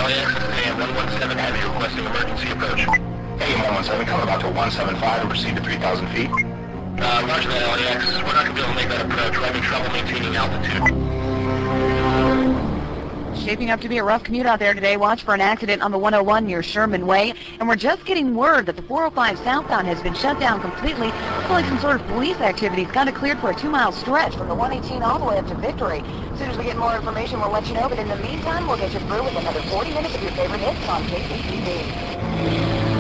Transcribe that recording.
LAX, this is AM 117 Heavy requesting emergency approach. AM 117, come about to 175 and proceed to 3,000 feet. Roger that, LAX. We're not going to be able to make that approach. We're having trouble maintaining altitude. Shaping up to be a rough commute out there today. Watch for an accident on the 101 near Sherman Way. And we're just getting word that the 405 southbound has been shut down completely. Looks like some sort of police activity. It's got it cleared for a 2-mile stretch from the 118 all the way up to Victory. As soon as we get more information, we'll let you know. But in the meantime, we'll get you through with another 40 minutes of your favorite hits on KCTV.